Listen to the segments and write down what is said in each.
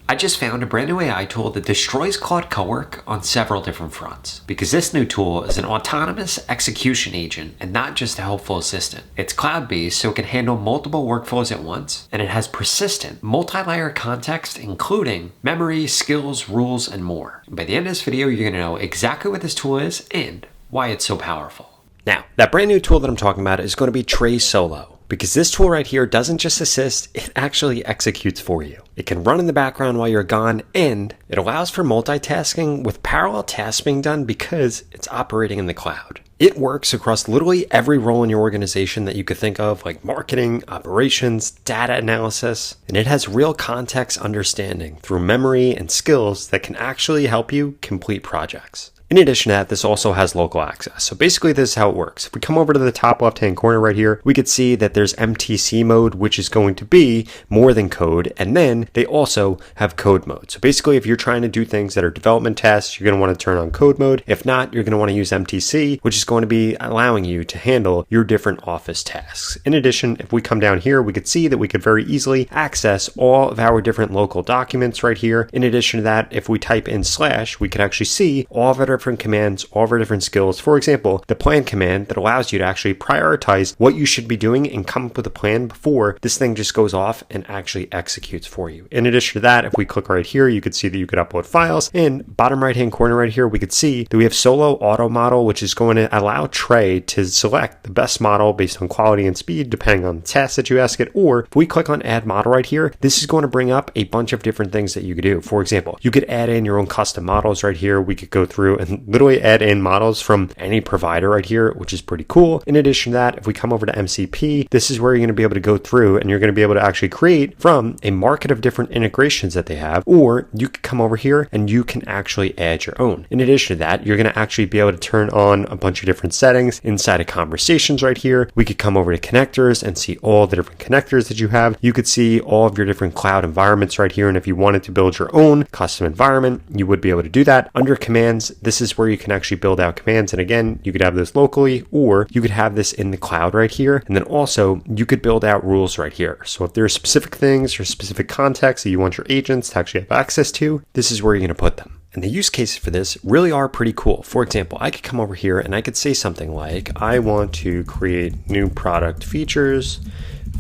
I just found a brand new AI tool that destroys Claude CoWork on several different fronts, because this new tool is an autonomous execution agent and not just a helpful assistant. It's cloud-based, so it can handle multiple workflows at once, and it has persistent, multi-layer context, including memory, skills, rules, and more. And by the end of this video, you're gonna know exactly what this tool is and why it's so powerful. Now, that brand new tool that I'm talking about is going to be TRAE Solo. Because this tool right here doesn't just assist, it actually executes for you. It can run in the background while you're gone, and it allows for multitasking with parallel tasks being done because it's operating in the cloud. It works across literally every role in your organization that you could think of, like marketing, operations, data analysis, and it has real context understanding through memory and skills that can actually help you complete projects. In addition to that, this also has local access. So basically this is how it works. If we come over to the top left-hand corner right here, we could see that there's MTC mode, which is going to be more than code. And then they also have code mode. So basically, if you're trying to do things that are development tasks, you're going to want to turn on code mode. If not, you're going to want to use MTC, which is going to be allowing you to handle your different office tasks. In addition, if we come down here, we could see that we could very easily access all of our different local documents right here. In addition to that, if we type in / we could actually see all of our different commands, all of our different skills. For example, the plan command that allows you to actually prioritize what you should be doing and come up with a plan before this thing just goes off and actually executes for you. In addition to that, if we click right here, you could see that you could upload files. And bottom right hand corner right here, we could see that we have Solo Auto Model, which is going to allow TRAE to select the best model based on quality and speed, depending on the task that you ask it. Or if we click on Add Model right here, this is going to bring up a bunch of different things that you could do. For example, you could add in your own custom models right here. We could go through and literally add in models from any provider right here, which is pretty cool. In addition to that, if we come over to MCP, this is where you're going to be able to go through and you're going to be able to actually create from a market of different integrations that they have, or you can come over here and you can actually add your own. In addition to that, you're going to actually be able to turn on a bunch of different settings inside of conversations right here. We could come over to connectors and see all the different connectors that you have. You could see all of your different cloud environments right here. And if you wanted to build your own custom environment, you would be able to do that. Under commands, this is where you can actually build out commands. And again, you could have this locally, or you could have this in the cloud right here. And then also you could build out rules right here. So if there are specific things or specific contexts that you want your agents to actually have access to, this is where you're going to put them. And the use cases for this really are pretty cool. For example, I could come over here and I could say something like, I want to create new product features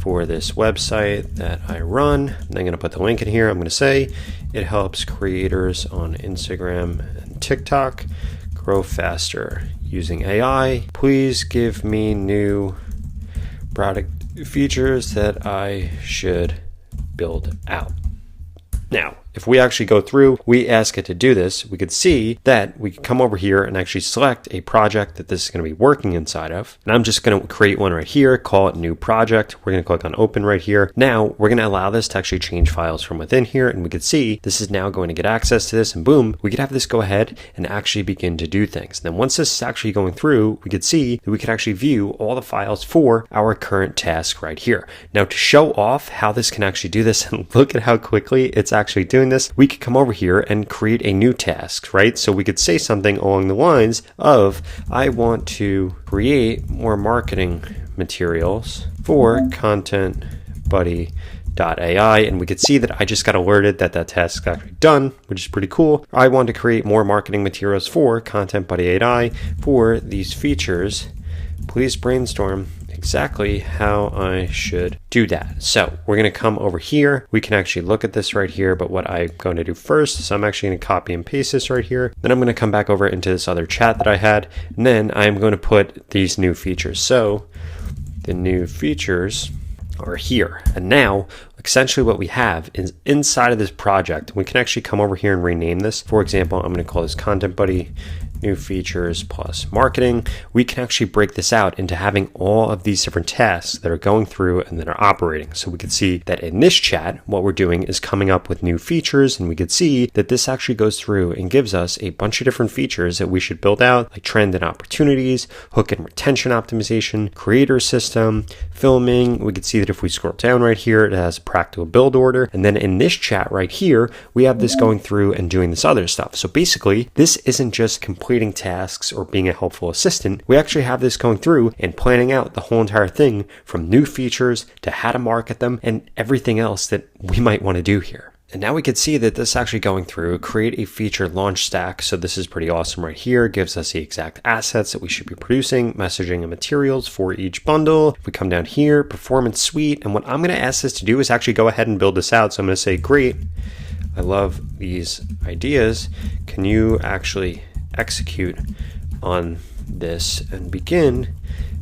for this website that I run. And I'm going to put the link in here. I'm going to say it helps creators on Instagram and TikTok grow faster using AI. Please give me new product features that I should build out. Now, if we actually go through, we ask it to do this, we could see that we can come over here and actually select a project that this is going to be working inside of. And I'm just going to create one right here, call it new project. We're going to click on open right here. Now we're going to allow this to actually change files from within here. And we could see this is now going to get access to this, and boom, we could have this go ahead and actually begin to do things. And then once this is actually going through, we could see that we could actually view all the files for our current task right here. Now to show off how this can actually do this, and look at how quickly it's actually doing this, we could come over here and create a new task, right? So we could say something along the lines of, I want to create more marketing materials for Content Buddy AI, and we could see that I just got alerted that that task is actually done, which is pretty cool. I want to create more marketing materials for Content Buddy AI for these features. Please brainstorm exactly how I should do that. So we're going to come over here. We can actually look at this right here, but what I'm going to do first is I'm actually going to copy and paste this right here. Then I'm going to come back over into this other chat that I had, and then I'm going to put these new features. So the new features are here. And now essentially what we have is inside of this project, we can actually come over here and rename this. For example, I'm going to call this Content Buddy new features plus marketing. We can actually break this out into having all of these different tasks that are going through and that are operating. So we can see that in this chat, what we're doing is coming up with new features, and we could see that this actually goes through and gives us a bunch of different features that we should build out, like trend and opportunities, hook and retention optimization, creator system, filming. We could see that if we scroll down right here, it has a practical build order. And then in this chat right here, we have this going through and doing this other stuff. So basically, this isn't just completing tasks or being a helpful assistant. We actually have this going through and planning out the whole entire thing, from new features to how to market them and everything else that we might want to do here. And now we can see that this is actually going through, create a feature launch stack. So this is pretty awesome right here. It gives us the exact assets that we should be producing, messaging and materials for each bundle. If we come down here, performance suite. And what I'm going to ask this to do is actually go ahead and build this out. So I'm going to say, great, I love these ideas. Can you actually execute on this and begin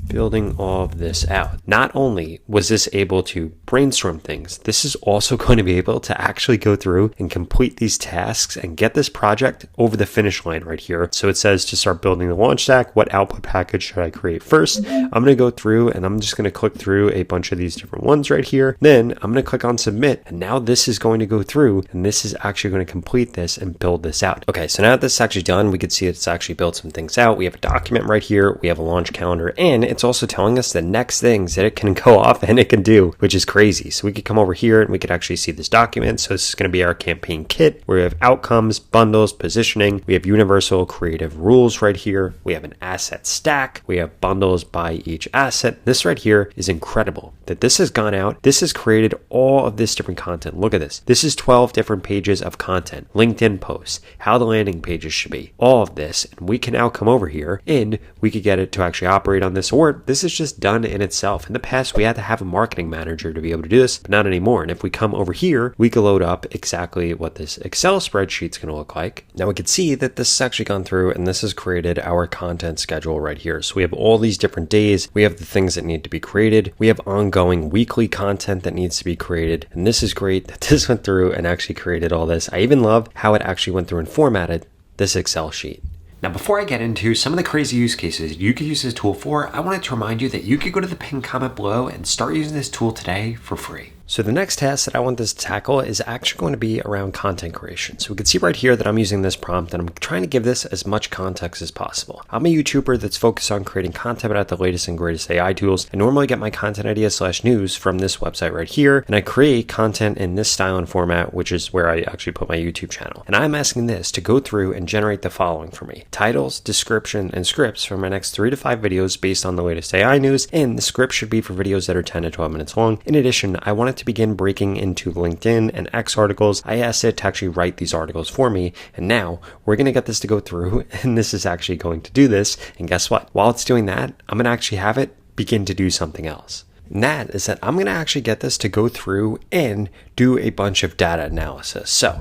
building all of this out? Not only was this able to brainstorm things, this is also going to be able to actually go through and complete these tasks and get this project over the finish line right here. So it says to start building the launch stack, what output package should I create first? I'm going to go through and I'm just going to click through a bunch of these different ones right here. Then I'm going to click on submit. And now this is going to go through and this is actually going to complete this and build this out. Okay, so now that this is actually done, we can see it's actually built some things out. We have a document right here. We have a launch calendar, and it's also telling us the next things that it can go off and it can do, which is crazy. So we could come over here and we could actually see this document. So this is going to be our campaign kit where we have outcomes, bundles, positioning. We have universal creative rules right here. We have an asset stack. We have bundles by each asset. This right here is incredible that this has gone out. This has created all of this different content. Look at this. This is 12 different pages of content, LinkedIn posts, how the landing pages should be, all of this. And we can now come over here and we could get it to actually operate on this, or this is just done in itself. In the past, we had to have a marketing manager to be able to do this, but not anymore. And if we come over here, we can load up exactly what this Excel spreadsheet is going to look like. Now we can see that this has actually gone through and this has created our content schedule right here. So we have all these different days. We have the things that need to be created. We have ongoing weekly content that needs to be created. And this is great that this went through and actually created all this. I even love how it actually went through and formatted this Excel sheet. Now, before I get into some of the crazy use cases you could use this tool for, I wanted to remind you that you could go to the pinned comment below and start using this tool today for free. So the next task that I want this to tackle is actually going to be around content creation. So we can see right here that I'm using this prompt and I'm trying to give this as much context as possible. I'm a YouTuber that's focused on creating content about the latest and greatest AI tools. I normally get my content ideas / news from this website right here, and I create content in this style and format, which is where I actually put my YouTube channel. And I'm asking this to go through and generate the following for me: titles, description, and scripts for my next 3 to 5 videos based on the latest AI news, and the script should be for videos that are 10 to 12 minutes long. In addition, I want it to begin breaking into LinkedIn and X articles. I asked it to actually write these articles for me, and now we're going to get this to go through, and this is actually going to do this. And guess what? While it's doing that, I'm going to actually have it begin to do something else. And that is that I'm going to actually get this to go through and do a bunch of data analysis. So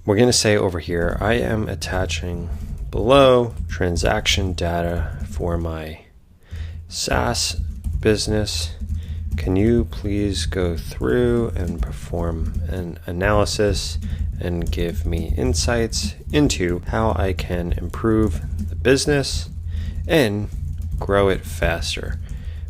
we're going to say over here, I am attaching below transaction data for my SaaS business. Can you please go through and perform an analysis and give me insights into how I can improve the business and grow it faster?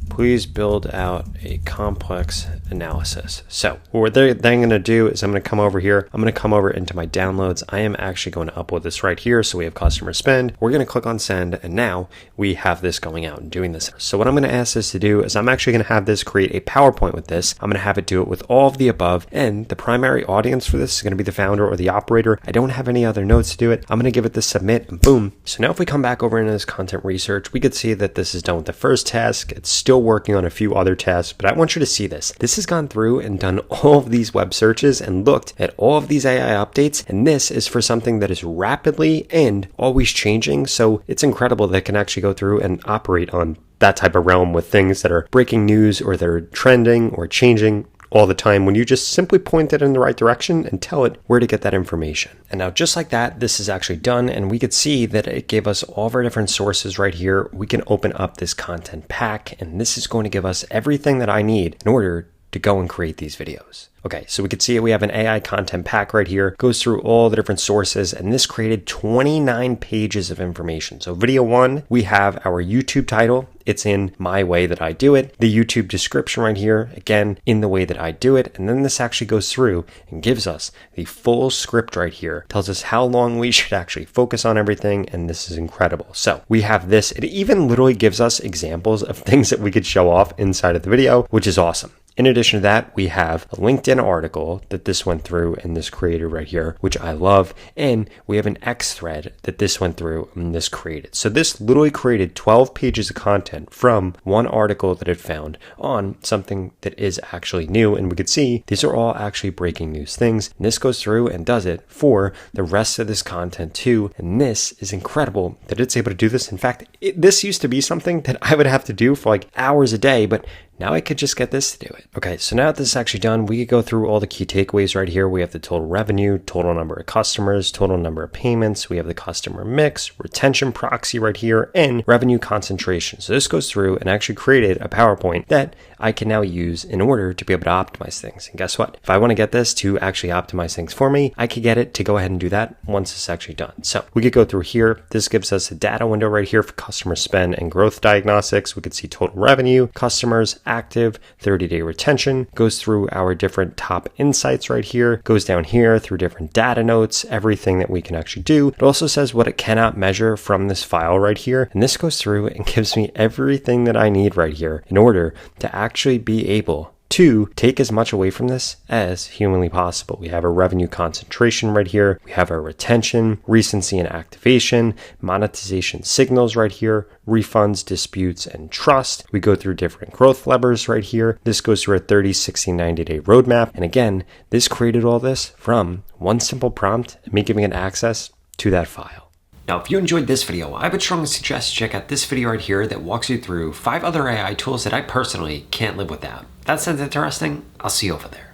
Please build out a complex analysis. So what they're then going to do is I'm going to come over here. I'm going to come over into my downloads. I am actually going to upload this right here. So we have customer spend. We're going to click on send. And now we have this going out and doing this. So what I'm going to ask this to do is I'm actually going to have this create a PowerPoint with this. I'm going to have it do it with all of the above. And the primary audience for this is going to be the founder or the operator. I don't have any other notes to do it. I'm going to give it the submit and boom. So now if we come back over into this content research, we could see that this is done with the first task. It's still working on a few other tasks, but I want you to see this. This has gone through and done all of these web searches and looked at all of these AI updates, and this is for something that is rapidly and always changing. So it's incredible that it can actually go through and operate on that type of realm with things that are breaking news or that are trending or changing all the time when you just simply point it in the right direction and tell it where to get that information. And now just like that, this is actually done, and we could see that it gave us all of our different sources right here. We can open up this content pack, and this is going to give us everything that I need in order to go and create these videos. Okay, so we can see we have an AI content pack right here, goes through all the different sources, and this created 29 pages of information. So video 1, we have our YouTube title. It's in my way that I do it. The YouTube description right here, again, in the way that I do it. And then this actually goes through and gives us the full script right here, tells us how long we should actually focus on everything. And this is incredible. So we have this. It even literally gives us examples of things that we could show off inside of the video, which is awesome. In addition to that, we have a LinkedIn article that this went through and this created right here, which I love. And we have an X thread that this went through and this created. So this literally created 12 pages of content from one article that it found on something that is actually new. And we could see these are all actually breaking news things. And this goes through and does it for the rest of this content too. And this is incredible that it's able to do this. In fact, this used to be something that I would have to do for like hours a day, but now I could just get this to do it. Okay, so now that this is actually done, we could go through all the key takeaways right here. We have the total revenue, total number of customers, total number of payments. We have the customer mix, retention proxy right here, and revenue concentration. So this goes through and actually created a PowerPoint that I can now use in order to be able to optimize things. And guess what? If I want to get this to actually optimize things for me, I could get it to go ahead and do that once it's actually done. So we could go through here. This gives us a data window right here for customer spend and growth diagnostics. We could see total revenue, customers, active, 30-day retention, goes through our different top insights right here, goes down here through different data notes, everything that we can actually do. It also says what it cannot measure from this file right here. And this goes through and gives me everything that I need right here in order to actually be able to take as much away from this as humanly possible. We have our revenue concentration right here. We have our retention, recency and activation, monetization signals right here, refunds, disputes, and trust. We go through different growth levers right here. This goes through a 30, 60, 90-day roadmap. And again, this created all this from one simple prompt and me giving it access to that file. Now, if you enjoyed this video, I would strongly suggest you check out this video right here that walks you through 5 other AI tools that I personally can't live without. If that sounds interesting, I'll see you over there.